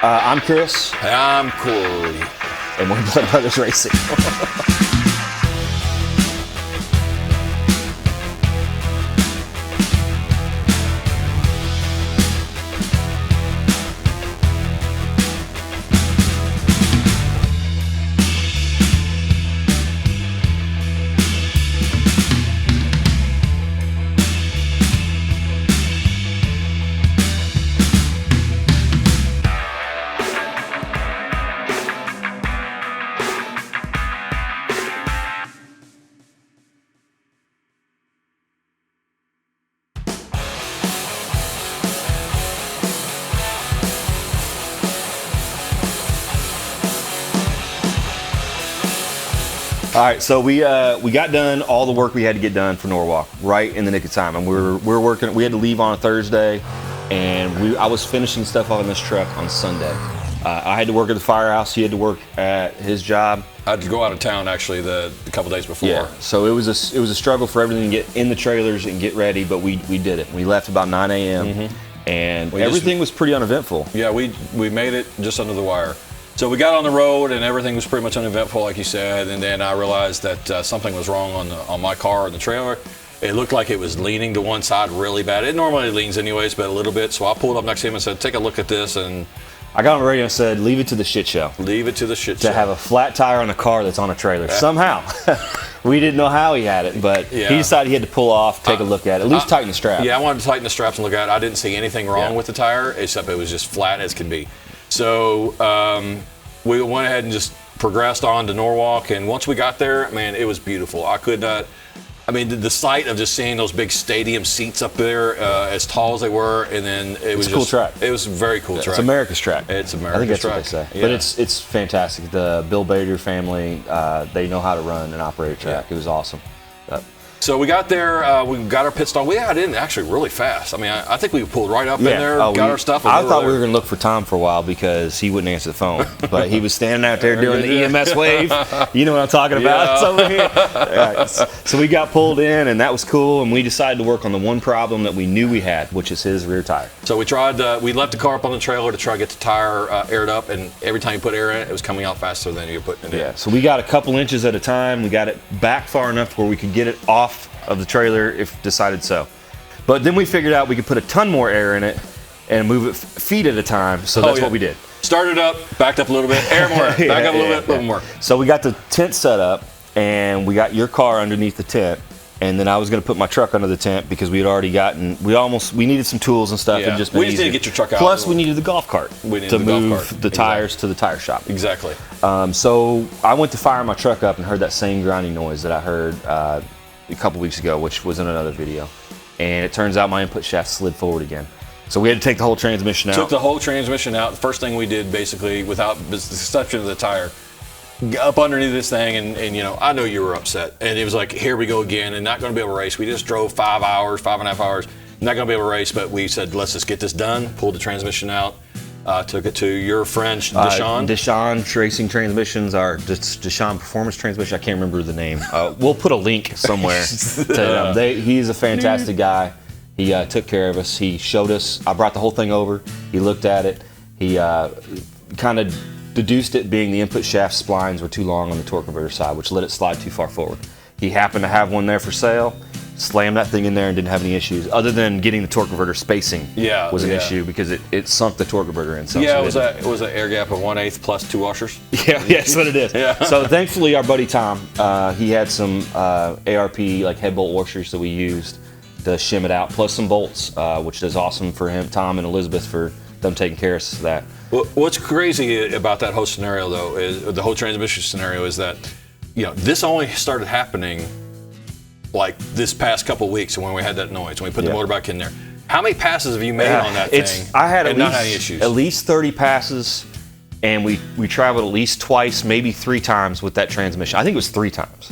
I'm Chris. I'm Cory. And we're Blood Brothers Racing. All right, so we got done all the work we had to get done for Norwalk right in the nick of time, and we're working. We had to leave on a Thursday, and I was finishing stuff on this truck on Sunday. I had to work at the firehouse. He had to work at his job. I had to go out of town actually the couple days before. Yeah, so it was a struggle for everything to get in the trailers and get ready, but we did it. We left about 9 a.m. And everything was pretty uneventful. Yeah, we made it just under the wire. So we got on the road and everything was pretty much uneventful, like you said. And then I realized that something was wrong on my car and the trailer. It looked like it was leaning to one side really bad. It normally leans anyways, but a little bit. So I pulled up next to him and said, "Take a look at this." And I got on the radio and said, "Leave it to the shit show." Leave it to the shit show. To have a flat tire on a car that's on a trailer. Somehow. We didn't know how he had it, but he decided he had to pull off, take a look at it, at least tighten the strap. Yeah, I wanted to tighten the straps and look at it. I didn't see anything wrong with the tire, except it was just flat as can be. So we went ahead and just progressed on to Norwalk, and once we got there, man, it was beautiful. I could not, I mean, the sight of just seeing those big stadium seats up there, as tall as they were, and then it was a cool track. It was a very cool track. It's America's track. It's America's track. I think that's what they say. Yeah. But it's fantastic. The Bill Bader family, they know how to run and operate a track. It was awesome. So we got there, we got our pit stop. We got in actually really fast. I mean, I think we pulled right up in there, got our stuff. I thought we were going to look for Tom for a while because he wouldn't answer the phone. But he was standing out there doing the EMS wave. You know what I'm talking about? It's over here. Right. So we got pulled in, and that was cool. And we decided to work on the one problem that we knew we had, which is his rear tire. So we tried, we left the car up on the trailer to try to get the tire aired up. And every time you put air in it, it was coming out faster than you were putting it in. Yeah, so we got a couple inches at a time. We got it back far enough where we could get it off of the trailer if decided so. But then we figured out we could put a ton more air in it and move it feet at a time, so that's what we did. Started up, backed up a little bit, air more, back up a little more. So we got the tent set up, and we got your car underneath the tent, and then I was going to put my truck under the tent because we had already gotten, we needed some tools and stuff. And just we just need to get your truck out. Plus we needed the golf cart to move the tires to the tire shop. Exactly. So I went to fire my truck up and heard that same grinding noise that I heard a couple weeks ago, which was in another video, and it turns out my input shaft slid forward again. So we had to take the whole transmission out. Took the whole transmission out. The first thing we did, basically, without the exception of the tire, up underneath this thing, and you know, I know you were upset, and it was like, here we go again, and not going to be able to race. We just drove 5 hours, 5.5 hours, not going to be able to race, but we said, let's just get this done. Pulled the transmission out. Took it to your friend, Deshaun. Deshaun Racing Transmissions, or Deshaun Performance Transmission. I can't remember the name. We'll put a link somewhere to him. He's a fantastic guy. He took care of us. He showed us. I brought the whole thing over. He looked at it. He kind of deduced it being the input shaft splines were too long on the torque converter side, which let it slide too far forward. He happened to have one there for sale. Slammed that thing in there and didn't have any issues other than getting the torque converter spacing was an issue because it sunk the torque converter in. It was an air gap of 1/8 plus 2 washers. Yeah, that's what it is. So thankfully our buddy Tom, he had some ARP like head bolt washers that we used to shim it out, plus some bolts, which is awesome for him, Tom and Elizabeth, for them taking care of that. What's crazy about that whole scenario though is the whole transmission scenario is that, you know, this only started happening like this past couple weeks when we had that noise, when we put the motor back in there. How many passes have you made on that thing? I had at least 30 passes, and we traveled at least twice, maybe 3 times with that transmission. I think it was 3 times,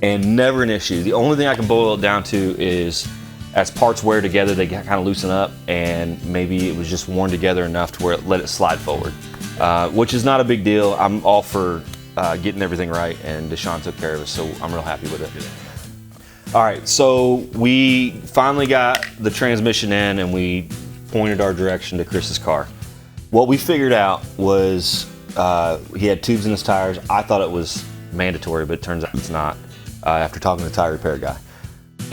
and never an issue. The only thing I can boil it down to is as parts wear together, they kind of loosen up, and maybe it was just worn together enough to where it let it slide forward, which is not a big deal. I'm all for getting everything right, and Deshaun took care of us, so I'm real happy with it. All right, so we finally got the transmission in, and we pointed our direction to Chris's car. What we figured out was he had tubes in his tires. I thought it was mandatory, but it turns out it's not. After talking to the tire repair guy.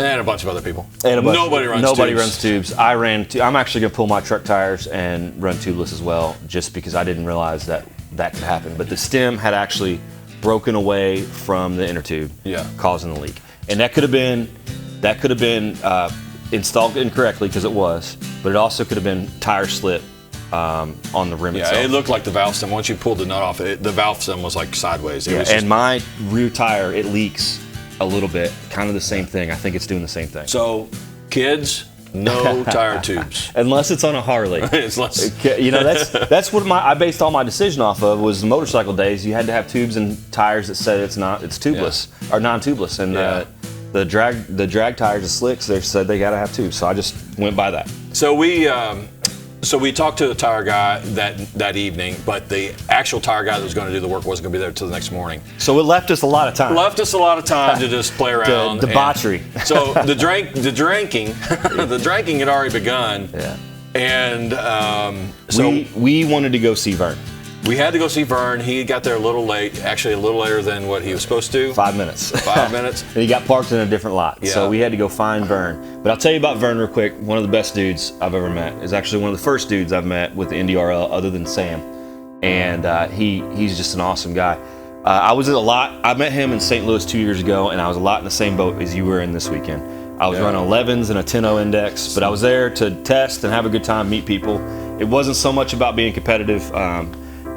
And a bunch of other people. Nobody runs tubes. I'm actually gonna pull my truck tires and run tubeless as well, just because I didn't realize that could happen. But the stem had actually broken away from the inner tube, causing the leak. And that could have been installed incorrectly, because it was, but it also could have been tire slip on the rim itself. Yeah, it looked like the valve stem. Once you pulled the nut off, the valve stem was like sideways. And my rear tire, it leaks a little bit, kind of the same thing. I think it's doing the same thing. So, kids, no tire tubes. Unless it's on a Harley. It's less. That's what I based all my decision off of, was the motorcycle days. You had to have tubes and tires that said it's tubeless or non-tubeless. And the drag tires, the slicks, they said they gotta have tubes. So I just went by that. So we talked to the tire guy that evening, but the actual tire guy that was going to do the work wasn't going to be there until the next morning. So it left us a lot of time. To just play around. Debauchery. So the drinking had already begun. Yeah. And we wanted to go see Vern. We had to go see Vern. He got there a little late, actually a little later than what he was supposed to. 5 minutes. 5 minutes. And he got parked in a different lot. Yeah. So we had to go find Vern. But I'll tell you about Vern real quick. One of the best dudes I've ever met. Is actually one of the first dudes I've met with the NDRL, other than Sam. And he's just an awesome guy. I was at a lot. I met him in St. Louis 2 years ago, and I was a lot in the same boat as you were in this weekend. I was running 11s and a 10.0 index, but I was there to test and have a good time, meet people. It wasn't so much about being competitive.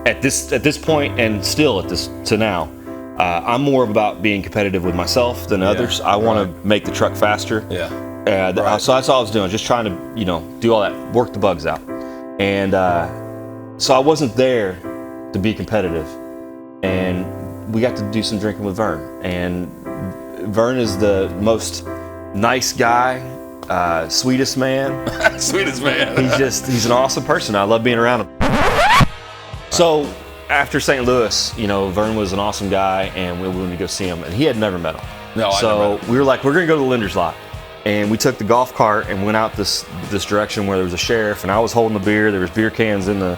At this point, and still to now, I'm more about being competitive with myself than others. I want to make the truck faster. Yeah. So that's all I was doing, just trying to, do all that, work the bugs out. And so I wasn't there to be competitive. And we got to do some drinking with Vern. And Vern is the most nice guy, sweetest man. Sweetest man. He's an awesome person. I love being around him. So after St. Louis, Vern was an awesome guy, and we wanted to go see him, and he had never met him. No, so we were like, we're gonna go to the Linder's lot, and we took the golf cart and went out this direction where there was a sheriff, and I was holding the beer. There was beer cans in the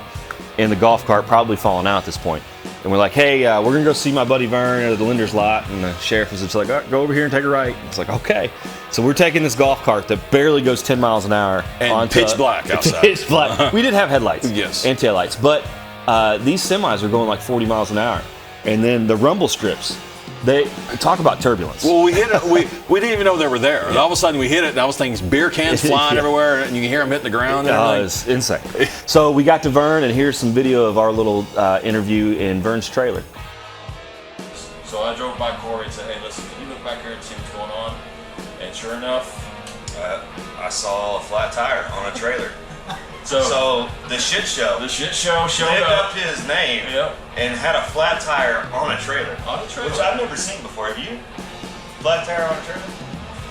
golf cart, probably falling out at this point. And we're like, hey, we're gonna go see my buddy Vern at the Linder's lot, and the sheriff was just like, go over here and take a right. It's like, okay. So we're taking this golf cart that barely goes 10 miles an hour and pitch black outside. Pitch black. We did have headlights, yes, and taillights, but these semis are going like 40 miles an hour. And then the rumble strips, they talk about turbulence. Well, we hit it. We didn't even know they were there. And all of a sudden we hit it, and all those things, beer cans flying everywhere, and you can hear them hitting the ground. It was insane. So we got to Vern, and here's some video of our little interview in Vern's trailer. So I drove by Cory and said, hey, listen, can you look back here and see what's going on? And sure enough, I saw a flat tire on a trailer. So the shit show showed lived up up to his name, Yep. and had a flat tire on a trailer. On a trailer. Which I've never seen before. Have you? Flat tire on a trailer?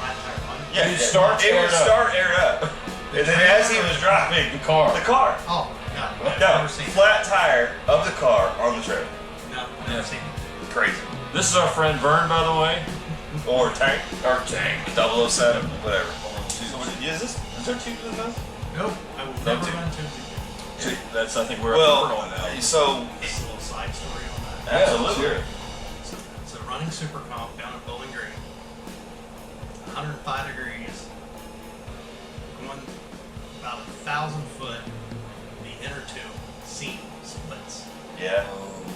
Flat tire on? Yeah, It starts it would aired up. start aired up. And then as he was driving, The car. Oh, no. I've no, never seen flat tire of the car on the trailer. it. No, I've never seen it. Crazy. This is our friend Vern, by the way. Or tank. Or Tank. 007, whatever. So is there two of those? Nope, I will No, never dude. run to it. That's, I think, where we're Well, going now. so Just a little side story on that. Yeah, let's absolutely. hear it. It's a running super comp down at Bowling Green. 105 degrees. Going about 1,000 foot. The inner tube seam splits. Yeah,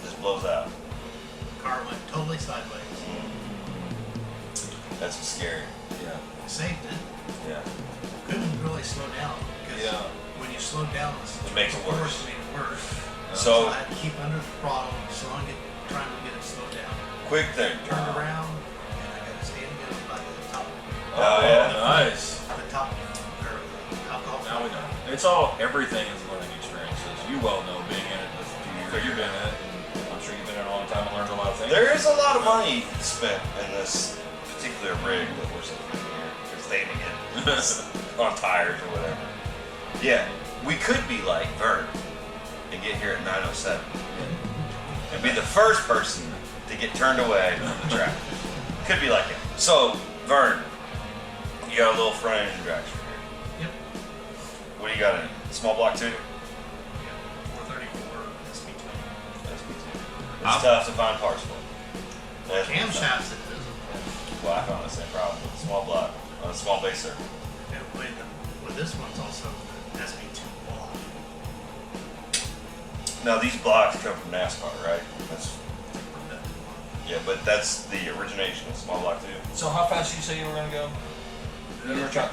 just blows out. The car went totally sideways. That's what's scary. Yeah. I saved it. Yeah. Couldn't really slow down because Yeah. when you slow down, It makes it worse. It made it worse. So, I had to keep under the throttle, trying to get it slowed down. quick thing. Turned around, and I got to stand again by the top. Oh, yeah. Nice. The top or alcohol. Now we know. It's all, everything is learning experiences. You well know, being in it this 2 years. You've been in it, and I'm sure you've been in it a long time and learned a lot of things. There is a lot of money spent in this particular rig that we're sitting in here. We're standing in on tires or whatever. Yeah, we could be like Vern and get here at 9:07 and be the first person to get turned away from the track. Could be like him. So, Vern, you got a little front engine dragster here. Yep. What do you got in it? Small block too? Yeah. It's tough to find parts for. Camshafts it is. Well, I found the same problem with a small block on a small base circuit. And with this one's also SB2 block. Now these blocks come from NASCAR, right? Yeah, but that's the origination of small block too. So how fast did you say you were going to go? You were trying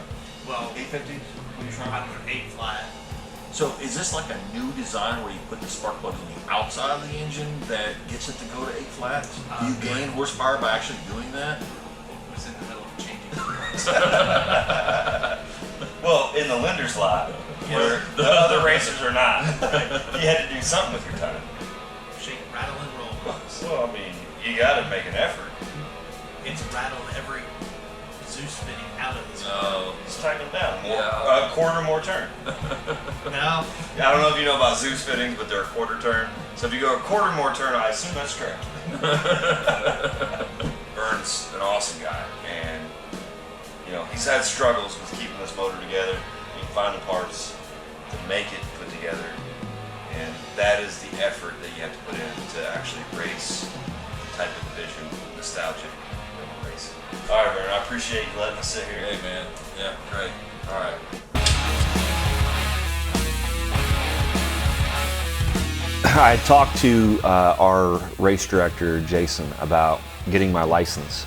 Well, 850? What are you trying? I don't know, 8 flat. So is this like a new design where you put the spark plugs on the outside of the engine that gets it to go to 8 flat? Do you gain horsepower by actually doing that? It was in the middle of changing. Well, in the lender's lot, where the other racers are not, you had to do something with your time. Shake, rattle, and roll. So, I mean, you got to make an effort. It's rattled every Zeus fitting out of this. No. Just tighten them down. Yeah. A quarter more turn. No. I don't know if you know about Zeus fittings, but they're a quarter turn. So if you go a quarter more turn, I assume that's correct. Vern's an awesome guy, and you know he's had struggles with keeping this motor together and finding parts to make it put together, and that is the effort that you have to put in to actually race the type of division nostalgic racing. All right, Vern, I appreciate you letting us sit here. Hey, man. Yeah, great. All right. I talked to our race director, Jason, about getting my license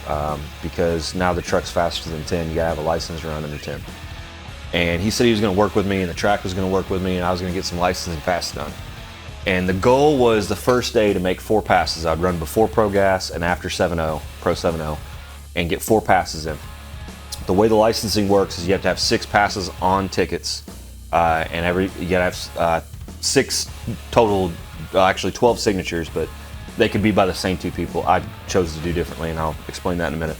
because now the truck's faster than 10. You gotta have a license around under 10. And he said he was gonna work with me and the track was gonna work with me and I was gonna get some licensing fast done. And the goal was the first day to make 4 passes. I'd run before Pro Gas and after 7.0, Pro 7.0, and get 4 passes in. The way the licensing works is you have to have 6 passes on tickets, and you gotta have 6 total, actually 12 signatures, but they could be by the same 2 people. I chose to do differently, and I'll explain that in a minute.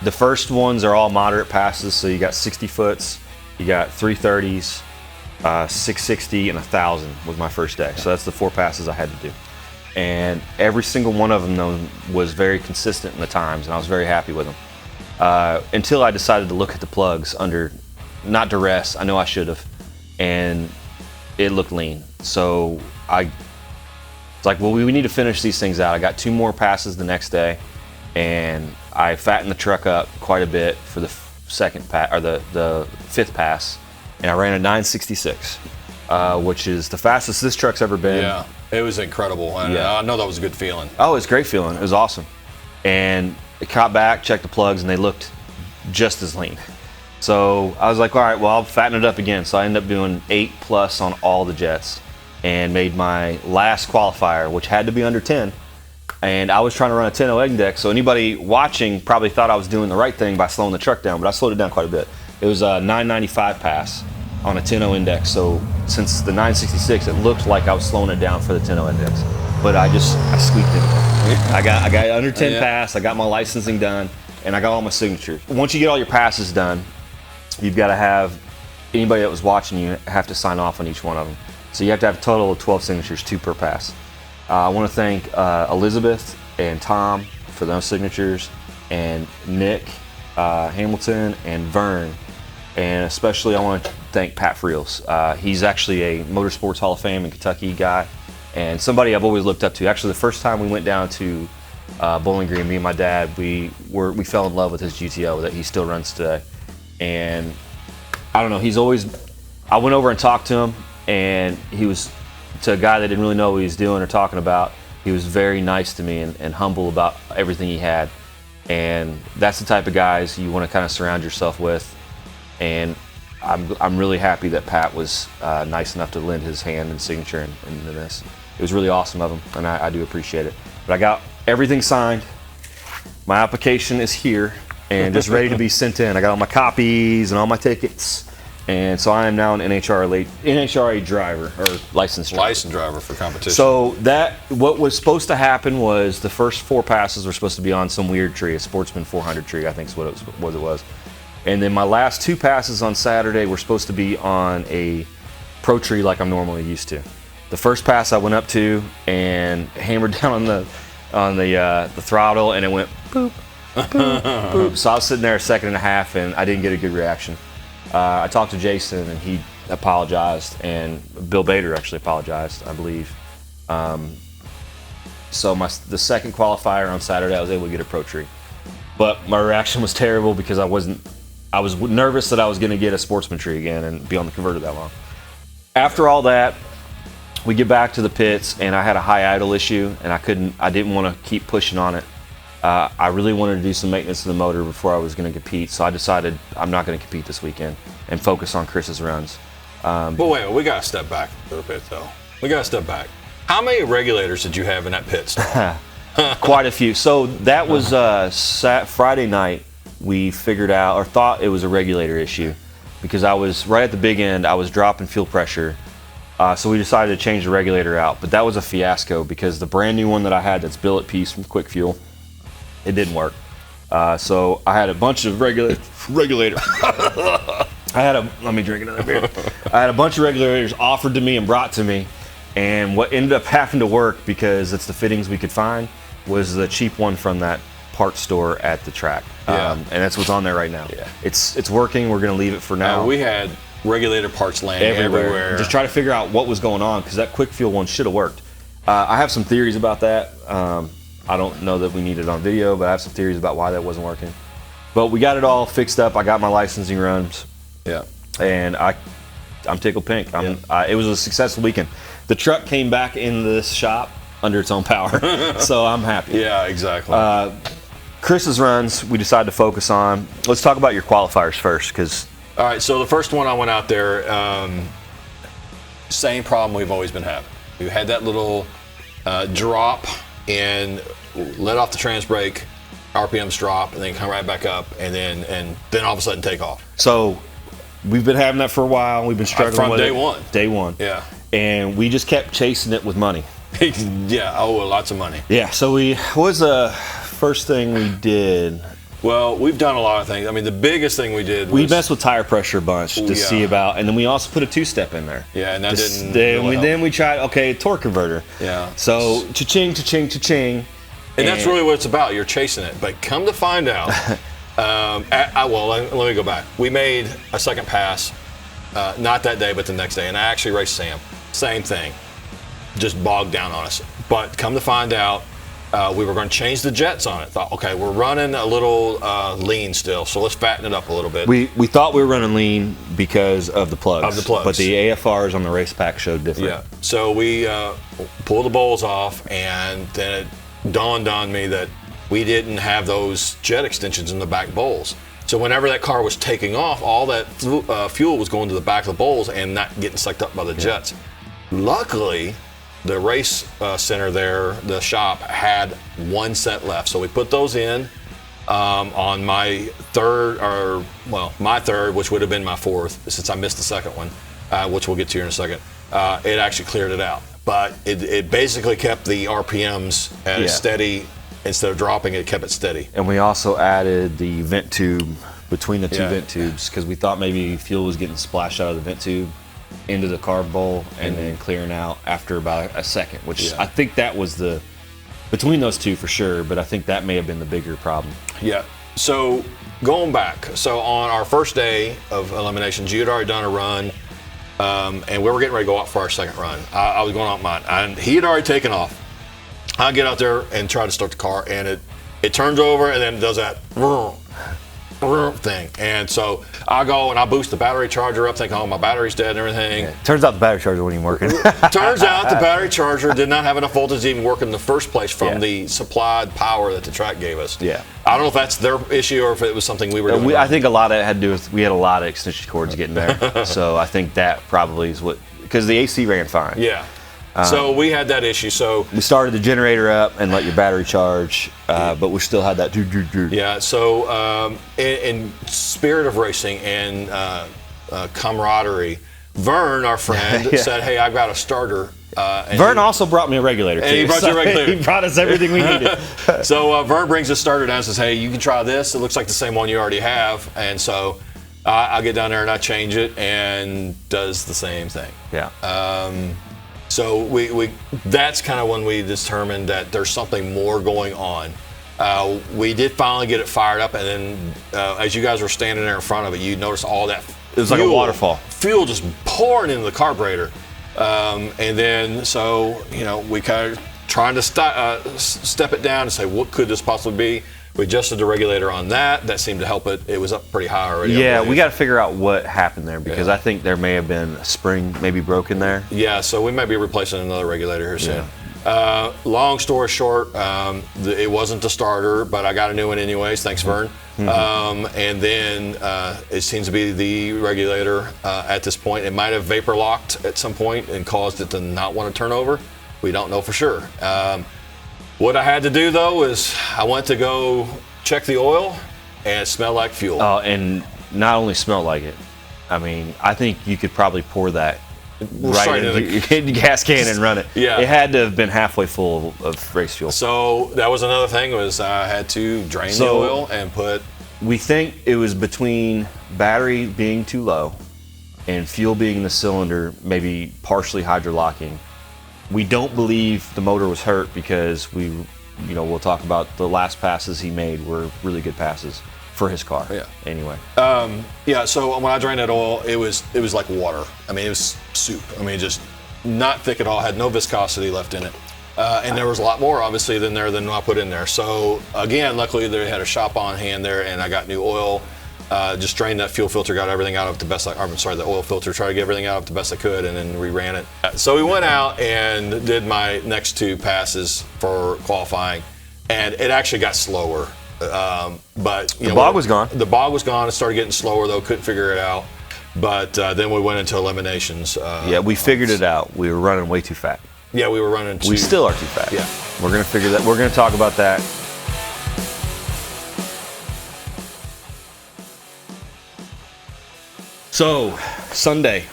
The first ones are all moderate passes, so you got 60 foots, you got 330s, 660, and 1,000 was my first day. So that's the 4 passes I had to do. And every single one of them though, was very consistent in the times, and I was very happy with them. Until I decided to look at the plugs under, not duress, I know I should have, and it looked lean. So it's like, well, we need to finish these things out. I got 2 more passes the next day, and I fattened the truck up quite a bit for the second pass, or the 5th pass, and I ran a 966, which is the fastest this truck's ever been. Yeah, it was incredible. And Yeah. I know that was a good feeling. Oh, it's a great feeling. It was awesome. And I caught back, checked the plugs, and they looked just as lean. So I was like, all right, well, I'll fatten it up again. So I ended up doing 8+ on all the jets and made my last qualifier, which had to be under 10. And I was trying to run a 10.0 index, so anybody watching probably thought I was doing the right thing by slowing the truck down, but I slowed it down quite a bit. It was a 995 pass on a 10.0 index, so since the 966, it looked like I was slowing it down for the 10.0 index. But I squeaked it. I got under 10 pass, I got my licensing done, and I got all my signatures. Once you get all your passes done, you've got to have, anybody that was watching you have to sign off on each one of them. So you have to have a total of 12 signatures, 2 per pass. I want to thank Elizabeth and Tom for those signatures, and Nick Hamilton and Vern, and especially I want to thank Pat Friels. He's actually a Motorsports Hall of Fame in Kentucky guy, and somebody I've always looked up to. Actually, the first time we went down to Bowling Green, me and my dad, we fell in love with his GTO that he still runs today. And I don't know, I went over and talked to him, and he was, to a guy that didn't really know what he was doing or talking about, he was very nice to me and humble about everything he had. And that's the type of guys you want to kind of surround yourself with. And I'm really happy that Pat was nice enough to lend his hand and signature in this. It was really awesome of him, and I do appreciate it. But I got everything signed. My application is here and just ready to be sent in. I got all my copies and all my tickets. And so I am now an NHRA driver, or licensed driver. Licensed driver for competition. So what was supposed to happen was the first 4 passes were supposed to be on some weird tree, a Sportsman 400 tree, I think is what it was. And then my last 2 passes on Saturday were supposed to be on a pro tree like I'm normally used to. The first pass I went up to and hammered down on the throttle, and it went boop, boop, boop. So I was sitting there a second and a half, and I didn't get a good reaction. I talked to Jason, and he apologized, and Bill Bader actually apologized, I believe. So the second qualifier on Saturday, I was able to get a Pro Tree. But my reaction was terrible because I was nervous that I was going to get a Sportsman tree again and be on the converter that long. After all that, we get back to the pits, and I had a high idle issue, and I didn't want to keep pushing on it. I really wanted to do some maintenance to the motor before I was going to compete, so I decided I'm not going to compete this weekend and focus on Chris's runs. But wait, we got to step back a little bit, though. We got to step back. How many regulators did you have in that pit stall? Quite a few. So that was Friday night. We figured out, or thought it was a regulator issue, because I was right at the big end. I was dropping fuel pressure, so we decided to change the regulator out. But that was a fiasco because the brand new one that I had, that's billet piece from Quick Fuel, it didn't work. So I had a bunch of regulator. Let me drink another beer. I had a bunch of regulators offered to me and brought to me. And what ended up having to work, because it's the fittings we could find, was the cheap one from that parts store at the track. Yeah. And that's what's on there right now. Yeah. It's working. We're going to leave it for now. We had regulator parts laying everywhere. Just try to figure out what was going on, because that Quick Fuel one should have worked. I have some theories about that. I don't know that we need it on video, but I have some theories about why that wasn't working. But we got it all fixed up. I got my licensing runs. Yeah. And I'm tickled pink. It was a successful weekend. The truck came back in this shop under its own power, so I'm happy. Yeah, exactly. Chris's runs, we decided to focus on. Let's talk about your qualifiers first, because. All right, so the first one I went out there, same problem we've always been having. We had that little drop and let off the trans brake, RPMs drop, and then come right back up, and then all of a sudden take off. So we've been having that for a while. We've been struggling with it. From Day one. Yeah. And we just kept chasing it with money. Yeah, lots of money. Yeah, so what was the first thing we did? Well, we've done a lot of things. I mean, the biggest thing we did was... We messed with tire pressure a bunch to see about, and then we also put a two-step in there. Yeah, and that didn't Then we tried, torque converter. Yeah. So, cha-ching, cha-ching, cha-ching. And that's really what it's about. You're chasing it. But come to find out, let me go back. We made a second pass, not that day, but the next day, and I actually raced Sam. Same thing, just bogged down on us. But come to find out, we were going to change the jets on it. Thought, okay, we're running a little lean still, so let's fatten it up a little bit. We thought we were running lean because of the plugs. But the AFRs on the race pack showed different. Yeah. So we pulled the bowls off, and then it dawned on me that we didn't have those jet extensions in the back bowls. So whenever that car was taking off, all that fuel was going to the back of the bowls and not getting sucked up by the jets. Luckily, the race center there, the shop, had one set left. So we put those in on my third, which would have been my fourth, since I missed the second one, which we'll get to here in a second. It actually cleared it out. But it basically kept the RPMs at a steady, instead of dropping it kept it steady. And we also added the vent tube between the two vent tubes, because we thought maybe fuel was getting splashed out of the vent tube into the carb bowl and then clearing out after about a second, which I think that was between those two for sure, but I think that may have been the bigger problem. Yeah. So going back, so on our first day of Eliminations, you had already done a run, and we were getting ready to go out for our second run. I was going out mine, and he had already taken off. I get out there and try to start the car, and it turns over and then it does that thing. And so I go and I boost the battery charger up, thinking, my battery's dead and everything. Yeah. Turns out the battery charger wasn't even working. Turns out the battery charger did not have enough voltage to even work in the first place from the supplied power that the track gave us. Yeah. I don't know if that's their issue or if it was something we were doing. I think a lot of it had to do with, we had a lot of extension cords getting there. So I think that probably is what, because the AC ran fine. Yeah. So we had that issue. So we started the generator up and let your battery charge, but we still had that. Yeah. So in spirit of racing and camaraderie, Vern, our friend, said, "Hey, I've got a starter." Vern also brought me a regulator too. And he brought you a regulator. He brought us everything we needed. So Vern brings a starter down and says, "Hey, you can try this. It looks like the same one you already have." And so I get down there and I change it and does the same thing. Yeah. So we that's kind of when we determined that there's something more going on. We did finally get it fired up, and then as you guys were standing there in front of it, you noticed all that. It was like a waterfall. Fuel just pouring into the carburetor. And then, so, we kind of trying to step it down and say, what could this possibly be? We adjusted the regulator on that. That seemed to help it. It was up pretty high already. Yeah, we got to figure out what happened there because I think there may have been a spring maybe broken there. Yeah, so we might be replacing another regulator here soon. Long story short, it wasn't the starter, but I got a new one anyways. Thanks, Vern. And then it seems to be the regulator at this point. It might have vapor locked at some point and caused it to not want to turn over. We don't know for sure. What I had to do, though, is I went to go check the oil, and it smelled like fuel. Oh, and not only smelled like it, I mean, I think you could probably pour that right into the gas can and run it. Yeah. It had to have been halfway full of race fuel. So that was another thing, was I had to drain the oil and put... We think it was between battery being too low and fuel being in the cylinder, maybe partially hydrolocking. We don't believe the motor was hurt because we'll talk about the last passes he made were really good passes for his car. Yeah. Anyway. So when I drained that oil, it was like water. I mean, it was soup. I mean, just not thick at all. Had no viscosity left in it. And there was a lot more, obviously, than I put in there. So again, luckily they had a shop on hand there, and I got new oil. Just drained that fuel filter, got everything out of the best. The oil filter, tried to get everything out of the best I could, and then reran it. So we went out and did my next 2 passes for qualifying, and it actually got slower. But the bog was gone. The bog was gone. It started getting slower though. Couldn't figure it out. But then we went into eliminations. We figured it out. We were running way too fat. Yeah, we were running. We still are too fat. Yeah, we're gonna figure that. We're gonna talk about that. So, Sunday.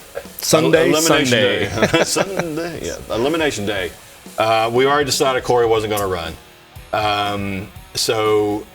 Elimination day. Sunday, yeah. Elimination day. We already decided Cory wasn't going to run. So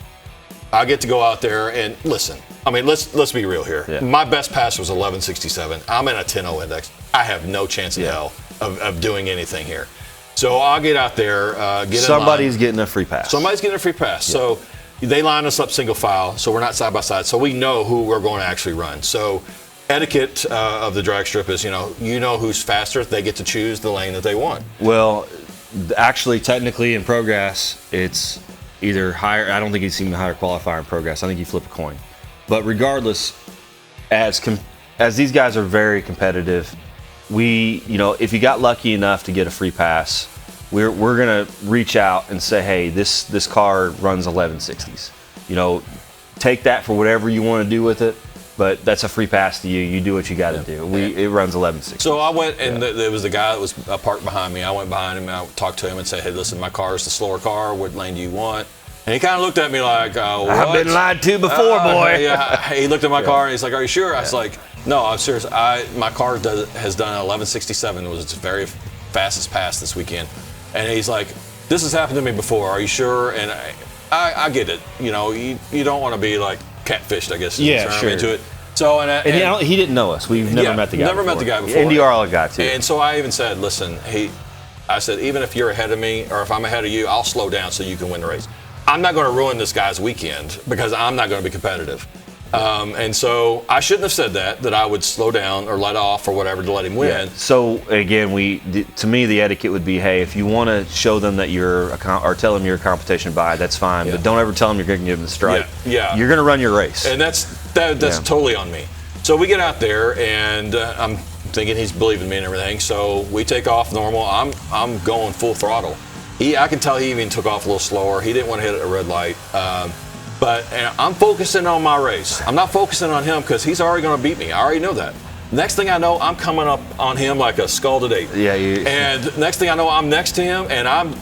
I get to go out there and listen. I mean, let's be real here. Yeah. My best pass was 1167. I'm in a 10.0 index. I have no chance in hell of doing anything here. So I'll get out there, Somebody's getting a free pass. Somebody's getting a free pass. Yeah. So they line us up single file, so we're not side by side. So we know who we're going to actually run. So etiquette of the drag strip is, you know who's faster. They get to choose the lane that they want. Well, actually, technically in progress, it's either higher. I don't think it's even a higher qualifier in progress. I think you flip a coin. But regardless, as these guys are very competitive, if you got lucky enough to get a free pass, we're gonna reach out and say, hey, this car runs 1160s. Take that for whatever you want to do with it. But that's a free pass to you. You do what you got to do. It runs 1160. So I went, and there was the guy that was parked behind me. I went behind him, and I talked to him and said, hey, listen, my car is the slower car. What lane do you want? And he kind of looked at me like, what? I've been lied to before, boy. Yeah. He looked at my car, and he's like, are you sure? I was like, no, I'm serious. My car has done 1167. It was its very fastest pass this weekend. And he's like, this has happened to me before. Are you sure? And I get it. You don't want to be like catfished, I guess. Yeah, sure. Into it. So he didn't know us. We've never met the guy. Never before. met the guy before. NDRL guy too. And so I even said, listen, I said, even if you're ahead of me or if I'm ahead of you, I'll slow down so you can win the race. I'm not going to ruin this guy's weekend because I'm not going to be competitive. And so I shouldn't have said that I would slow down or let off or whatever to let him win. Yeah. So again, to me, the etiquette would be, hey, if you want to show them that or tell them you're a competition buy, that's fine. But don't ever tell them you're going to give them the stripe. Yeah. You're going to run your race. And that's totally on me. So we get out there, and I'm thinking he's believing me and everything. So we take off normal. I'm going full throttle. I can tell he even took off a little slower. He didn't want to hit a red light. But I'm focusing on my race. I'm not focusing on him because he's already going to beat me. I already know that. Next thing I know, I'm coming up on him like a scalded ape. Yeah. And next thing I know, I'm next to him, and I'm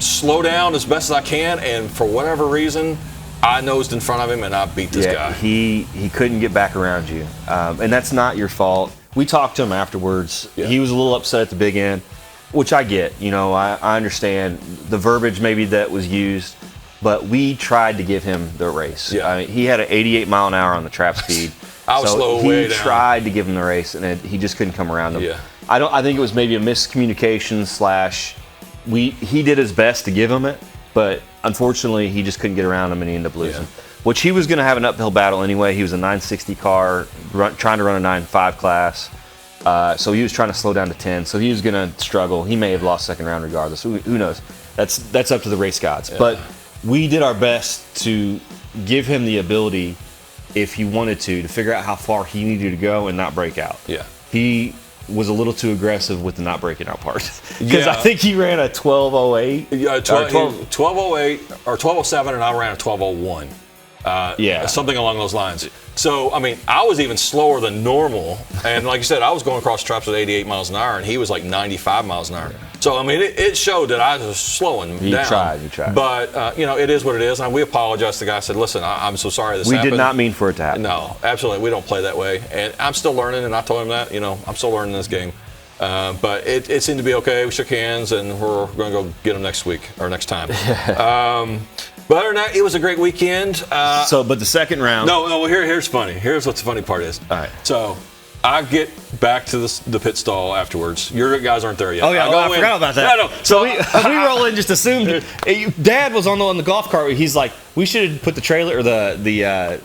slow down as best as I can. And for whatever reason, I nosed in front of him, and I beat this guy. He couldn't get back around you. And that's not your fault. We talked to him afterwards. Yeah. He was a little upset at the big end, which I get. I understand the verbiage maybe that was used. But we tried to give him the race. Yeah. He had an 88 mile an hour on the trap speed. I was slow way down. He tried to give him the race, and he just couldn't come around him. Yeah. I think it was maybe a miscommunication / he did his best to give him it, but unfortunately he just couldn't get around him, and he ended up losing. Which he was going to have an uphill battle anyway. He was a 960 car, trying to run a 9.5 class. So he was trying to slow down to 10. So he was going to struggle. He may have lost second round regardless. Who knows? That's up to the race gods. Yeah. But we did our best to give him the ability, if he wanted to figure out how far he needed to go and not break out. Yeah. He was a little too aggressive with the not breaking out part. Because I think he ran a 12:08. Yeah, 12:08 or 12:07, and I ran a 12:01. Something along those lines. So, I mean, I was even slower than normal. And like you said, I was going across the traps at 88 miles an hour, and he was like 95 miles an hour. So, I mean, it showed that I was slowing down. You tried. But, it is what it is. And we apologized to the guy. I said, listen, I'm so sorry this happened. We did not mean for it to happen. No, absolutely. We don't play that way. And I'm still learning, and I told him that, I'm still learning this game. But it seemed to be okay. We shook hands, and we're going to go get him next week or next time. But other than that, it was a great weekend. But the second round. No. Well, here's funny. Here's what the funny part is. All right. So I get back to the pit stall afterwards. Your guys aren't there yet. Oh yeah, I forgot about that. No. So we roll in, just assumed. Dad was on the golf cart. He's like, we should put the trailer or the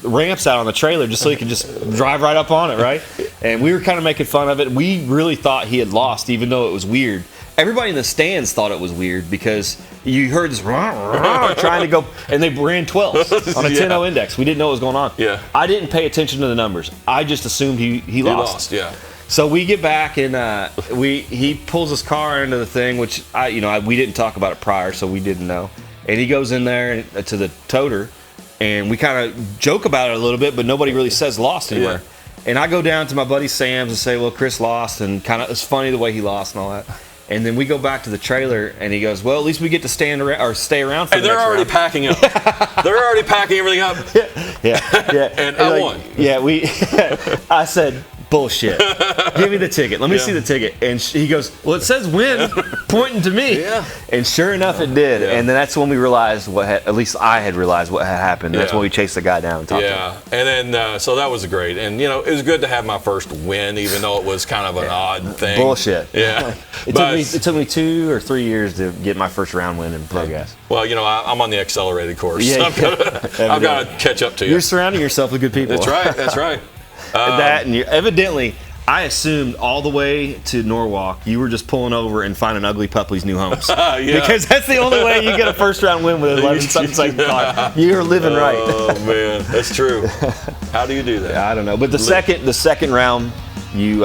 ramps out on the trailer just so he could just drive right up on it, right? And we were kind of making fun of it. We really thought he had lost, even though it was weird. Everybody in the stands thought it was weird because you heard this trying to go, and they ran 12s on a 10-0 index. We didn't know what was going on. Yeah. I didn't pay attention to the numbers. I just assumed he lost. Yeah. So we get back, and he pulls his car into the thing, which we didn't talk about it prior, so we didn't know. And he goes in there to the toter, and we kind of joke about it a little bit, but nobody really says lost anywhere. Yeah. And I go down to my buddy Sam's and say, well, Chris lost, and kind of it's funny the way he lost and all that. And then we go back to the trailer, and he goes, well, at least we get to stand around or stay around for the next round. They're already packing up. They're already packing everything up. Yeah. And I won. Yeah, I said, bullshit. Give me the ticket. Let me see the ticket. And he goes, well, it says win, pointing to me. Yeah. And sure enough, it did. Yeah. And then that's when we realized at least I had realized what had happened. That's when we chased the guy down and talked to him. And then, so that was great. And, it was good to have my first win, even though it was kind of an odd thing. Bullshit. Yeah. It took me 2 or 3 years to get my first round win in pro gas. Well, I'm on the accelerated course. Yeah, I've got to catch up to you. You're surrounding yourself with good people. That's right. And evidently, I assumed all the way to Norwalk, you were just pulling over and finding ugly puppies new homes. Because that's the only way you get a first round win with an 11-something second car. You're living right. Oh man, that's true. How do you do that? I don't know. But the second round, you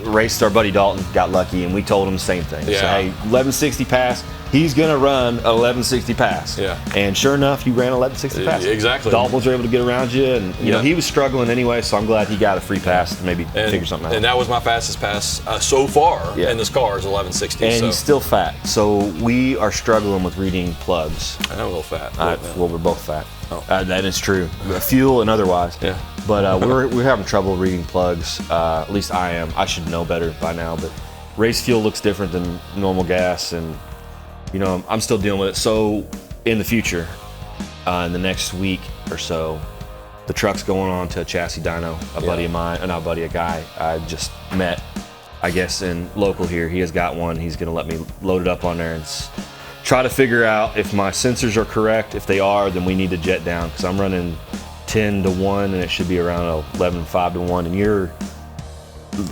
raced our buddy Dalton, got lucky, and we told him the same thing. Yeah. So, hey, 1160 pass. He's going to run a 1160 pass. Yeah. And sure enough, you ran a 1160 pass. Exactly. Dolphins were able to get around you, and he was struggling anyway, so I'm glad he got a free pass to maybe figure something out. And that was my fastest pass so far in this car is 1160. And he's still fat. So we are struggling with reading plugs. I'm a little fat. Well, we're both fat. Oh. That is true. Fuel and otherwise. Yeah. But we're having trouble reading plugs. At least I am. I should know better by now, but race fuel looks different than normal gas, and I'm still dealing with it. So in the future, in the next week or so, the truck's going on to a chassis dyno. A buddy of mine, a guy I just met, I guess, in local here. He has got one. He's going to let me load it up on there and try to figure out if my sensors are correct. If they are, then we need to jet down, because I'm running 10-1 and it should be around 11.5-1, and you're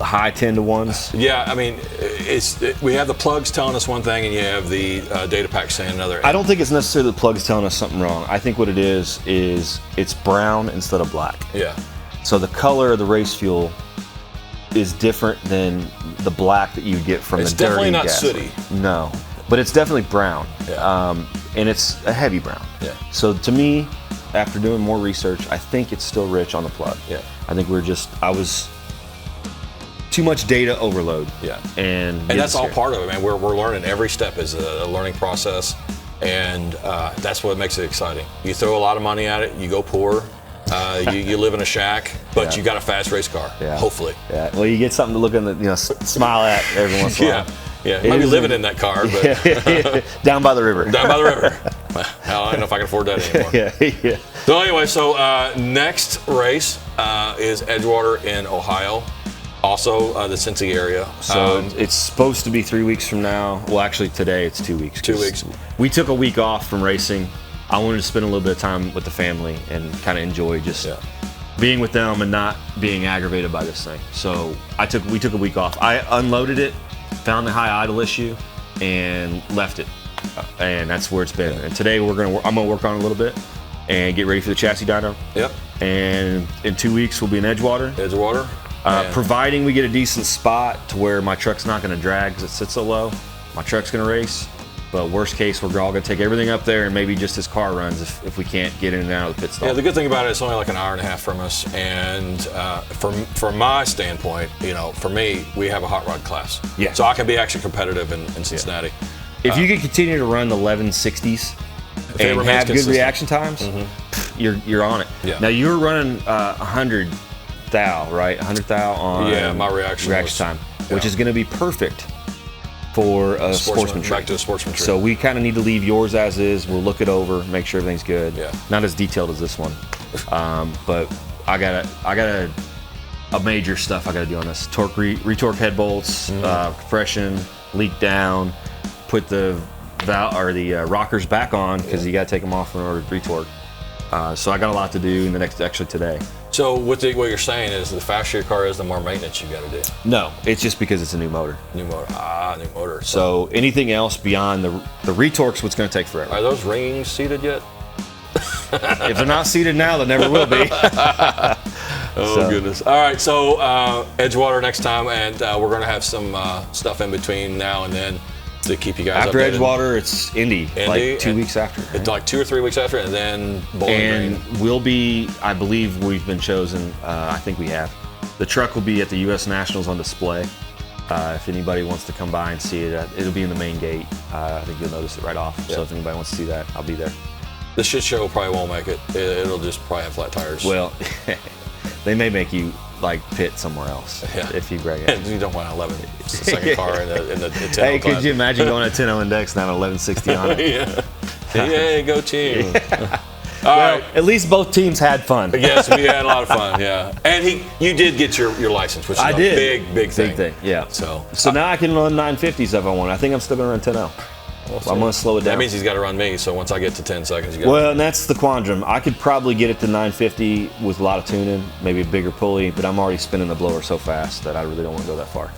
high 10-1s. Yeah, I mean, we have the plugs telling us one thing, and you have the data pack saying another. I don't think it's necessarily the plugs telling us something wrong. I think what it is it's brown instead of black. Yeah. So the color of the race fuel is different than the black that you get from the dirty gas. It's definitely not sooty. No, but it's definitely brown. Yeah. And it's a heavy brown. Yeah. So to me, after doing more research, I think it's still rich on the plug. Yeah. I think I was too much data overload. Yeah. And that's all part of it, man. We're learning. Every step is a learning process, and that's what makes it exciting. You throw a lot of money at it, you go poor. You live in a shack, but you got a fast race car. Yeah. Hopefully. Yeah. Well, you get something to look in the smile at every once in a while. Yeah. Might be living in that car, but down by the river. Down by the river. Hell, I don't know if I can afford that anymore. Yeah. So anyway, next race is Edgewater in Ohio. Also, the Cincy area. So it's supposed to be 3 weeks from now. Well, actually, today it's 2 weeks. 2 weeks. We took a week off from racing. I wanted to spend a little bit of time with the family and kind of enjoy just being with them and not being aggravated by this thing. So we took a week off. I unloaded it, found the high idle issue, and left it. And that's where it's been. And today I'm gonna work on it a little bit and get ready for the chassis dyno. Yep. And in 2 weeks we'll be in Edgewater. Providing we get a decent spot to where my truck's not gonna drag because it sits so low. My truck's gonna race. But worst case, we're all gonna take everything up there and maybe just his car runs if we can't get in and out of the pit stop. Yeah, the good thing about it, it's only like an hour and a half from us. And from my standpoint, for me, we have a hot rod class. Yeah. So I can be actually competitive in Cincinnati. Yeah. If you can continue to run the 1160s and have good reaction times, you're on it. Yeah. Now you're running 100 thou, right? 100 thou on my reaction time, which is gonna be perfect for a sportsman tree. Back to a sportsman tree. So we kind of need to leave yours as is. We'll look it over, make sure everything's good. Yeah. Not as detailed as this one, but I got a major stuff I got to do on this. Retorque head bolts, compression, leak down, put the rockers back on because you got to take them off in order to retorque. So I got a lot to do in the today. So what you're saying is the faster your car is, the more maintenance you got to do. No, it's just because it's a new motor. New motor. So anything else beyond the retorque's what's going to take forever. Are those rings seated yet? If they're not seated now, they never will be. Goodness. All right, so Edgewater next time, and we're going to have some stuff in between now and then to keep you guys after updated. Edgewater, it's Indy like 2 weeks after. Right? It's like 2 or 3 weeks after, and then Bowling Green. We'll be, I believe we've been chosen, I think we have. The truck will be at the U.S. Nationals on display. If anybody wants to come by and see it, it'll be in the main gate. I think you'll notice it right off. Yeah. So if anybody wants to see that, I'll be there. The shit show probably won't make it. It'll just probably have flat tires. Well, they may make you pit somewhere else if you brag it. You don't want an 11. It's the second car in the 10 Hey, class. could you imagine going at 10 index and having 1160 on it? Yeah, go team. All right. At least both teams had fun. Yes, we had a lot of fun. Yeah, and you did get your license, which is a big thing. Big thing. Yeah. So now I can run 950s if I want. I think I'm still gonna run 10.0. I'm gonna slow it down. That means he's got to run me. So once I get to 10 seconds, and that's the quandrum. I could probably get it to 950 with a lot of tuning, maybe a bigger pulley, but I'm already spinning the blower so fast that I really don't want to go that far.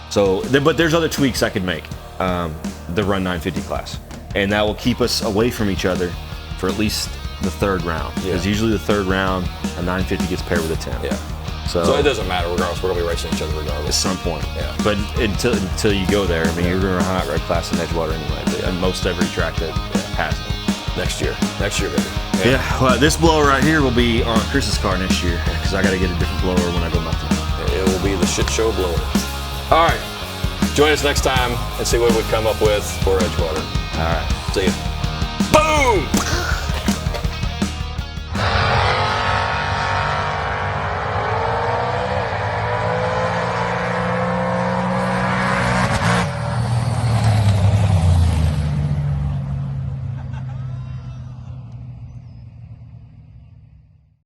So, but there's other tweaks I could make. The run 950 class, and that will keep us away from each other for at least the third round. Because usually the third round, a 950 gets paired with a 10. Yeah. So it doesn't matter regardless. We're gonna be racing each other regardless. At some point. Yeah. But until you go there, I mean, you're gonna run a hot rod class in Edgewater anyway. And most every track that has it. Next year, baby. Yeah. Well, this blower right here will be on Chris's car next year because I got to get a different blower when I go back there. It will be the shit show blower. All right. Join us next time and see what we come up with for Edgewater. All right. See you. Boom.